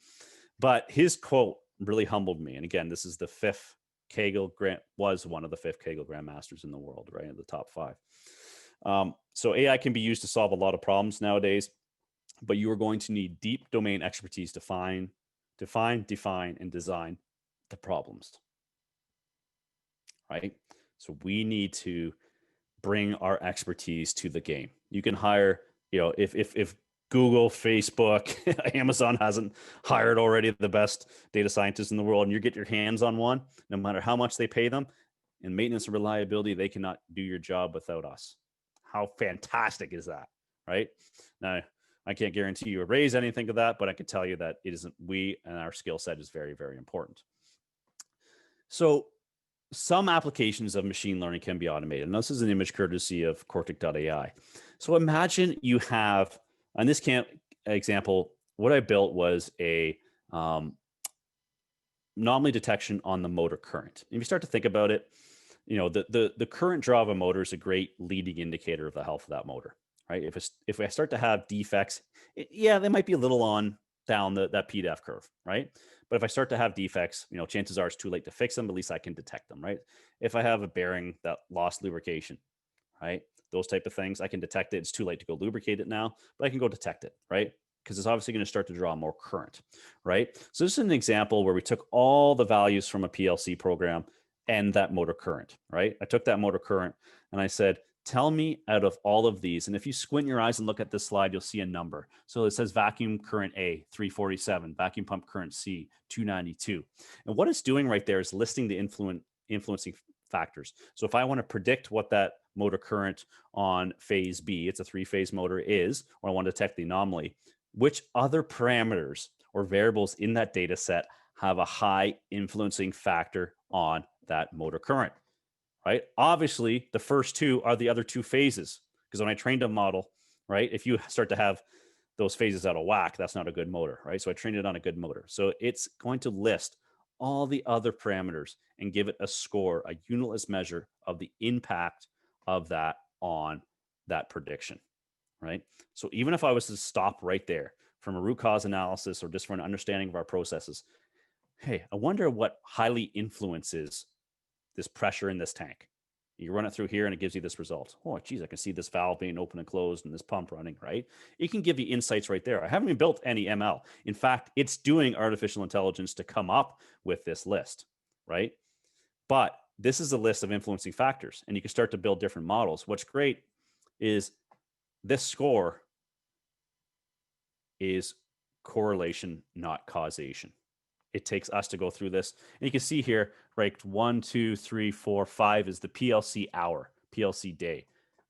Speaker 1: But his quote really humbled me. And again, this is the 5th Kegel Grant, was one of the 5th Kegel Grandmasters in the world, right? In the top 5. So AI can be used to solve a lot of problems nowadays, but you are going to need deep domain expertise to define, and design the problems, right? So we need to bring our expertise to the game. You can hire, if Google, Facebook, Amazon hasn't hired already the best data scientists in the world, and you get your hands on one, no matter how much they pay them, in maintenance and reliability, they cannot do your job without us. How fantastic is that, right? Now, I can't guarantee you a raise, anything of that, but I can tell you that it isn't. We and our skill set is very, very important. So some applications of machine learning can be automated. And this is an image courtesy of Cortic.ai. So imagine you have, on this example, what I built was a anomaly detection on the motor current. And if you start to think about it, the current draw of a motor is a great leading indicator of the health of that motor, right? If I start to have defects, they might be a little on down that PDF curve, right? But if I start to have defects, chances are it's too late to fix them. At least I can detect them, right? If I have a bearing that lost lubrication, right? Those type of things, I can detect it. It's too late to go lubricate it now, but I can go detect it, right? Because it's obviously going to start to draw more current, right? So this is an example where we took all the values from a PLC program and that motor current, right? I took that motor current and I said, tell me out of all of these. And if you squint your eyes and look at this slide, you'll see a number. So it says vacuum current A, 347, vacuum pump current C, 292. And what it's doing right there is listing the influencing factors. So if I want to predict what that motor current on phase B, it's a 3-phase motor is, or I want to detect the anomaly, which other parameters or variables in that data set have a high influencing factor on that motor current, right? Obviously, the first 2 are the other 2 phases, because when I trained a model, right, if you start to have those phases out of whack, that's not a good motor, right? So I trained it on a good motor. So it's going to list all the other parameters and give it a score, a unitless measure of the impact of that on that prediction, right? So even if I was to stop right there from a root cause analysis or just for an understanding of our processes, hey, I wonder what highly influences this pressure in this tank. You run it through here and it gives you this result. Oh, geez, I can see this valve being open and closed and this pump running, right? It can give you insights right there. I haven't even built any ML. In fact, it's doing artificial intelligence to come up with this list, right? But this is a list of influencing factors, and you can start to build different models. What's great is this score is correlation, not causation. It takes us to go through this. And you can see here, right, 1, 2, 3, 4, 5 is the PLC hour, PLC day.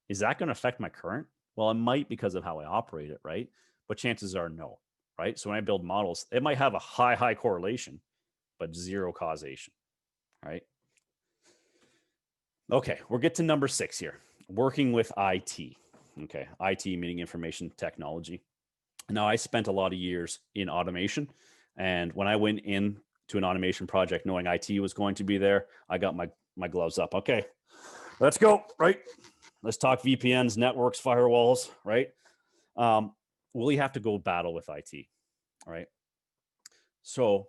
Speaker 1: Is that going to affect my current? Well, it might because of how I operate it, right? But chances are no, right? So when I build models, it might have a high correlation, but 0 causation, right? Okay, we'll get to number 6 here. Working with IT. Okay, IT meaning information technology. Now, I spent a lot of years in automation. And when I went in to an automation project knowing IT was going to be there, I got my gloves up. Okay, let's go, right? Let's talk VPNs, networks, firewalls, right? Will you have to go battle with IT, right? So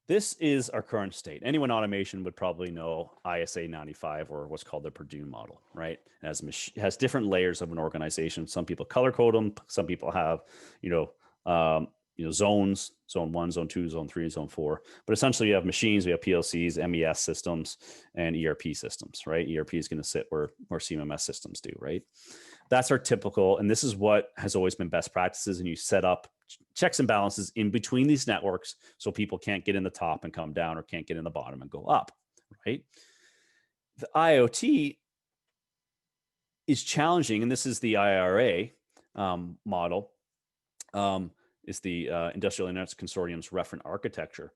Speaker 1: this is our current state. Anyone automation would probably know ISA 95 or what's called the Purdue Model, right? It has different layers of an organization. Some people color code them. Some people have, zones, zone 1, zone 2, zone 3, zone 4. But essentially, you have machines, we have PLCs, MES systems, and ERP systems, right? ERP is going to sit where CMMS systems do, right? That's our typical, and this is what has always been best practices. And you set up checks and balances in between these networks so people can't get in the top and come down or can't get in the bottom and go up, right? The IoT is challenging, and this is the IRA model, is the Industrial Internet Consortium's referent architecture.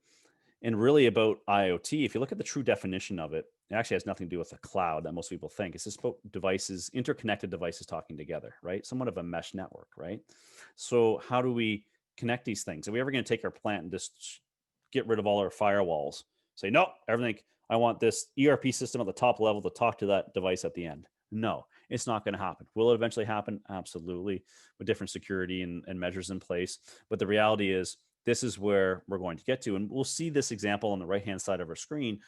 Speaker 1: And really about IoT, if you look at the true definition of it, it actually has nothing to do with the cloud that most people think. It's just about devices, interconnected devices talking together, right? Somewhat of a mesh network, right? So how do we connect these things? Are we ever going to take our plant and just get rid of all our firewalls? Say, no, everything, I want this ERP system at the top level to talk to that device at the end. No, it's not going to happen. Will it eventually happen? Absolutely, with different security and measures in place. But the reality is, this is where we're going to get to. And we'll see this example on the right-hand side of our screen,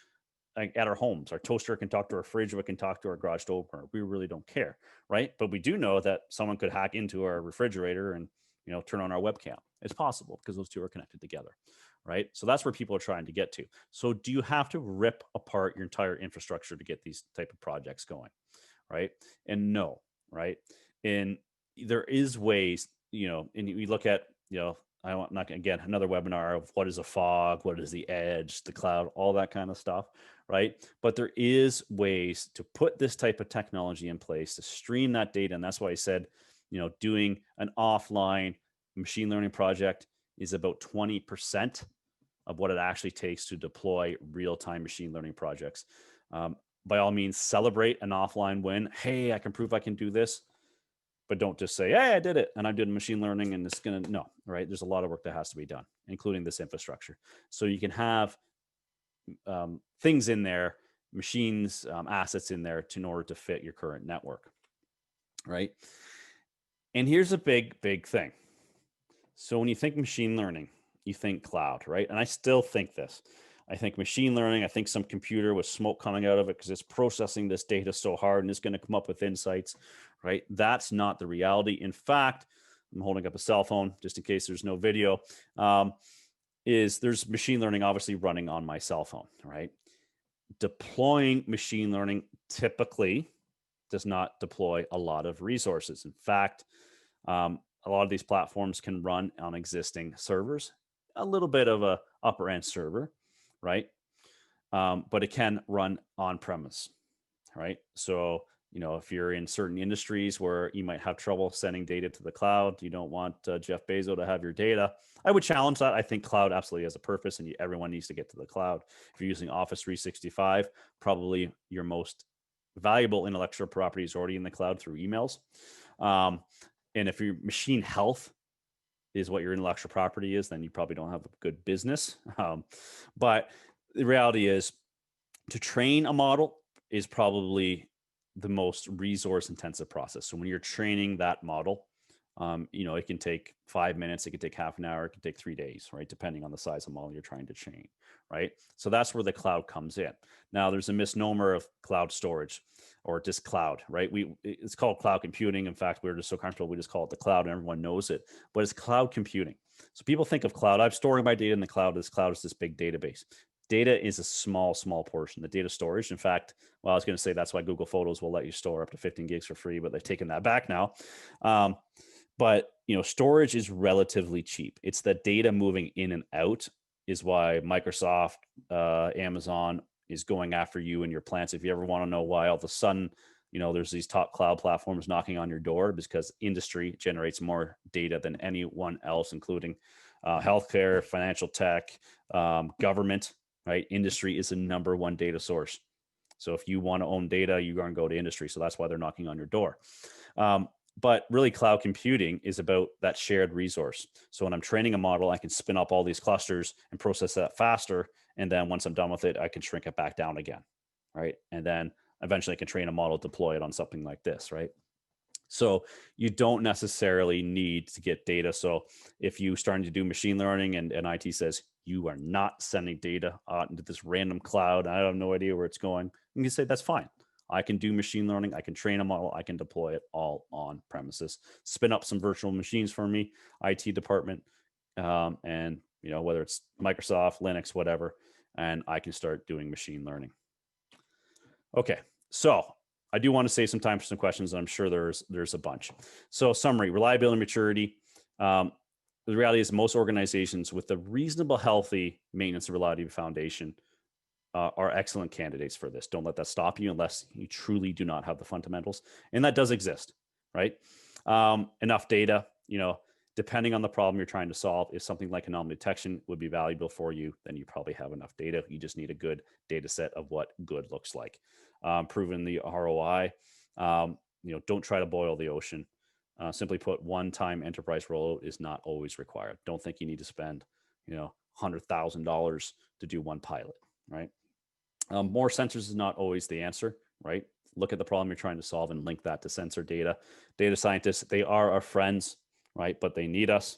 Speaker 1: like at our homes. Our toaster can talk to our fridge, we can talk to our garage door opener. We really don't care, right? But we do know that someone could hack into our refrigerator and, you know, turn on our webcam. It's possible because those two are connected together, right? So that's where people are trying to get to. So do you have to rip apart your entire infrastructure to get these type of projects going, right? And no, right? And there is ways, you know, and we look at, you know, I want not again another webinar of what is a fog, what is the edge, the cloud, all that kind of stuff, right? But there is ways to put this type of technology in place to stream that data, and that's why I said, you know, doing an offline machine learning project is about 20% of what it actually takes to deploy real-time machine learning projects. By all means, celebrate an offline win. Hey, I can prove I can do this. But don't just say, hey, I did it and I'm doing machine learning and it's going to, no, right? There's a lot of work that has to be done, including this infrastructure. So you can have things in there, machines, assets in there in order to fit your current network, right? And here's a big, big thing. So when you think machine learning, you think cloud, right? And I still think this. I think machine learning, I think some computer with smoke coming out of it because it's processing this data so hard and it's going to come up with insights, right? That's not the reality. In fact, I'm holding up a cell phone just in case there's no video, there's machine learning obviously running on my cell phone, right? Deploying machine learning typically does not deploy a lot of resources. In fact, a lot of these platforms can run on existing servers, a little bit of a upper end server, right? But it can run on premise, right? So, you know, if you're in certain industries where you might have trouble sending data to the cloud, you don't want Jeff Bezos to have your data. I would challenge that. I think cloud absolutely has a purpose and everyone needs to get to the cloud. If you're using Office 365, probably your most valuable intellectual property is already in the cloud through emails. And if your machine health is what your intellectual property is, then you probably don't have a good business. But the reality is, to train a model is probably the most resource intensive process. So when you're training that model, you know, it can take 5 minutes, it can take half an hour, it can take 3 days, right? Depending on the size of model you're trying to train, right? So that's where the cloud comes in. Now there's a misnomer of cloud storage or just cloud, right? It's called cloud computing. In fact, we're just so comfortable, we just call it the cloud and everyone knows it, but it's cloud computing. So people think of cloud, I'm storing my data in the cloud. This cloud is this big database. Data is a small portion. The data storage, in fact, well, I was going to say that's why Google Photos will let you store up to 15 gigs for free, but they've taken that back now. But you know, storage is relatively cheap. It's the data moving in and out is why Microsoft, Amazon is going after you and your plants. If you ever want to know why all of a sudden, you know, there's these top cloud platforms knocking on your door, because industry generates more data than anyone else, including healthcare, financial tech, government, right? Industry is the number one data source. So if you want to own data, you're going to go to industry. So that's why they're knocking on your door. But really, cloud computing is about that shared resource. So when I'm training a model, I can spin up all these clusters and process that faster. And then once I'm done with it, I can shrink it back down again, right? And then eventually I can train a model, deploy it on something like this, right? So you don't necessarily need to get data. So if you're starting to do machine learning and IT says you are not sending data out into this random cloud, I have no idea where it's going, you can say that's fine. I can do machine learning. I can train a model. I can deploy it all on premises. Spin up some virtual machines for me, IT department, and you know, whether it's Microsoft, Linux, whatever, and I can start doing machine learning. Okay, so I do want to save some time for some questions. And I'm sure there's a bunch. So summary: reliability and maturity. The reality is most organizations with a reasonable, healthy maintenance and reliability foundation are excellent candidates for this. Don't let that stop you unless you truly do not have the fundamentals. And that does exist, right? Enough data, depending on the problem you're trying to solve, if something like anomaly detection would be valuable for you, then you probably have enough data. You just need a good data set of what good looks like. Proven the ROI. Don't try to boil the ocean. Simply put, one-time enterprise rollout is not always required. Don't think you need to spend, $100,000 to do one pilot, right? More sensors is not always the answer, right? Look at the problem you're trying to solve and link that to sensor data. Data scientists, they are our friends, right? But they need us.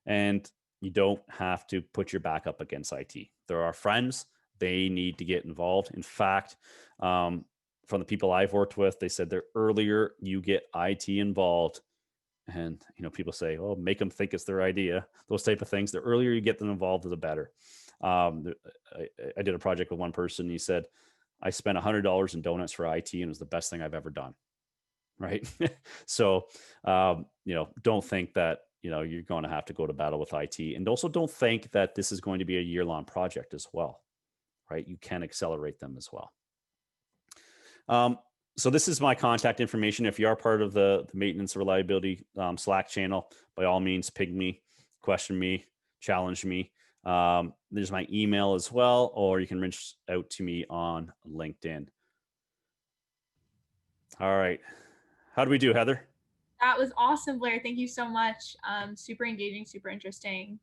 Speaker 1: And you don't have to put your back up against IT. They're our friends. They need to get involved. In fact, from the people I've worked with, they said the earlier you get IT involved, and people say, "Oh, make them think it's their idea." Those type of things. The earlier you get them involved, the better. I did a project with one person. He said, "I spent $100 in donuts for IT, and it was the best thing I've ever done." Right. So, don't think that you're going to have to go to battle with IT, and also don't think that this is going to be a year-long project as well. Right. You can accelerate them as well. So this is my contact information. If you are part of the maintenance reliability Slack channel, by all means, ping me, question me, challenge me. There's my email as well, or you can reach out to me on LinkedIn. All right. How do we do, Heather?
Speaker 2: That was awesome, Blair. Thank you so much. Super engaging, super interesting.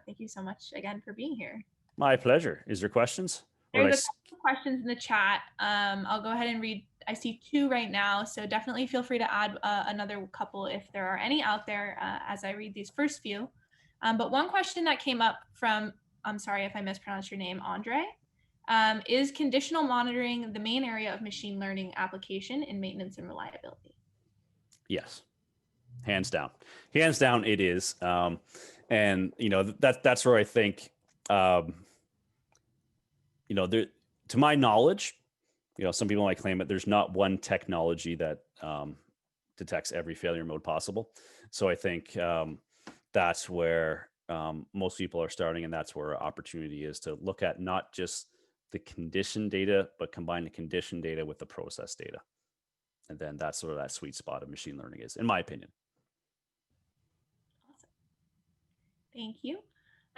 Speaker 2: Thank you so much again for being here.
Speaker 1: My pleasure. Is there questions?
Speaker 2: There's a couple of questions in the chat. I'll go ahead and read. I see 2 right now, so definitely feel free to add another couple if there are any out there as I read these first few. But one question that came up from, I'm sorry if I mispronounced your name, Andre, is conditional monitoring the main area of machine learning application in maintenance and reliability?
Speaker 1: Yes, hands down. Hands down, it is. And that's where I think, there, to my knowledge, some people might claim that there's not one technology that detects every failure mode possible. So I think that's where most people are starting, and that's where our opportunity is to look at not just the condition data, but combine the condition data with the process data. And then that's sort of that sweet spot of machine learning is, in my opinion.
Speaker 2: Awesome. Thank you.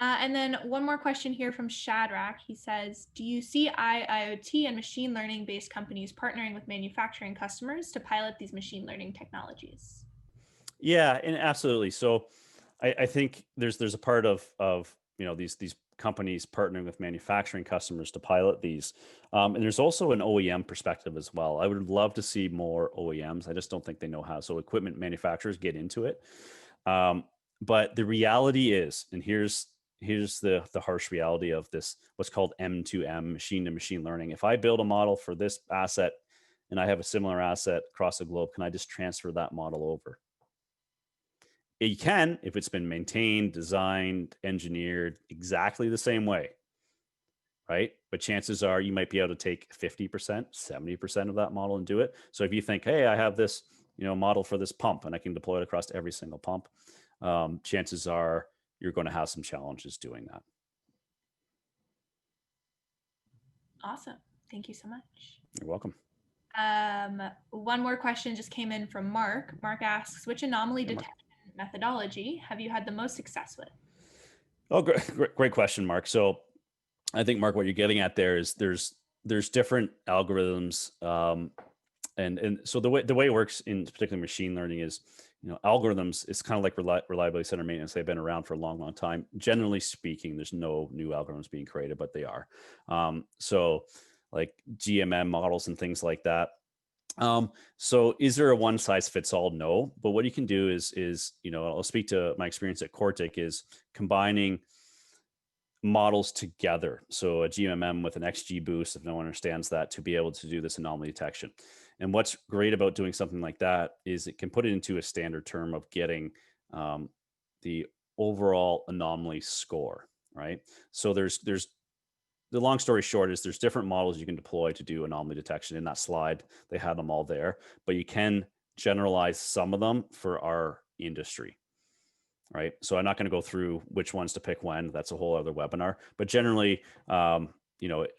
Speaker 2: And then one more question here from Shadrach. He says, do you see IoT and machine learning based companies partnering with manufacturing customers to pilot these machine learning technologies?
Speaker 1: Yeah, and absolutely. So I think there's a part of these companies partnering with manufacturing customers to pilot these. And there's also an OEM perspective as well. I would love to see more OEMs. I just don't think they know how. So equipment manufacturers get into it. But the reality is, and here's the harsh reality of this, what's called M2M, machine to machine learning. If I build a model for this asset and I have a similar asset across the globe, can I just transfer that model over? You can, if it's been maintained, designed, engineered exactly the same way, right? But chances are you might be able to take 50%, 70% of that model and do it. So if you think, hey, I have this, model for this pump and I can deploy it across every single pump, chances are you're going to have some challenges doing that.
Speaker 2: Awesome. Thank you so much.
Speaker 1: You're welcome.
Speaker 2: One more question just came in from Mark. Mark asks, which anomaly detection methodology have you had the most success with?
Speaker 1: Oh, great question, Mark. So I think, Mark, what you're getting at there is there's different algorithms. And so the way it works in particular machine learning is, algorithms is kind of like reliability center maintenance. They've been around for a long, long time. Generally speaking, there's no new algorithms being created, but they are. So like GMM models and things like that. So is there a one size fits all? No, but what you can do is, I'll speak to my experience at Cortic is combining models together. So a GMM with an XGBoost, if no one understands that, to be able to do this anomaly detection. And what's great about doing something like that is it can put it into a standard term of getting the overall anomaly score, right? So there's the long story short is there's different models you can deploy to do anomaly detection. In that slide, they had them all there, but you can generalize some of them for our industry, right? So I'm not going to go through which ones to pick when. That's a whole other webinar. But generally,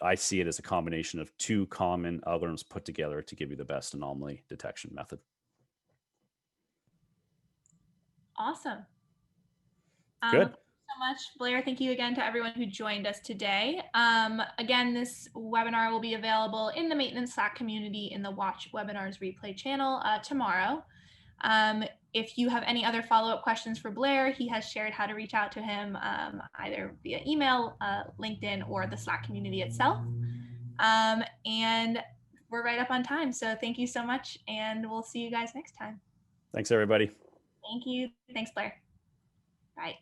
Speaker 1: I see it as a combination of two common algorithms put together to give you the best anomaly detection method.
Speaker 2: Awesome.
Speaker 1: Good.
Speaker 2: Thank you so much, Blair. Thank you again to everyone who joined us today. Again, this webinar will be available in the maintenance Slack community in the Watch Webinars replay channel tomorrow. If you have any other follow-up questions for Blair, he has shared how to reach out to him either via email, LinkedIn, or the Slack community itself. And we're right up on time. So thank you so much, and we'll see you guys next time.
Speaker 1: Thanks, everybody.
Speaker 2: Thank you. Thanks, Blair. Bye.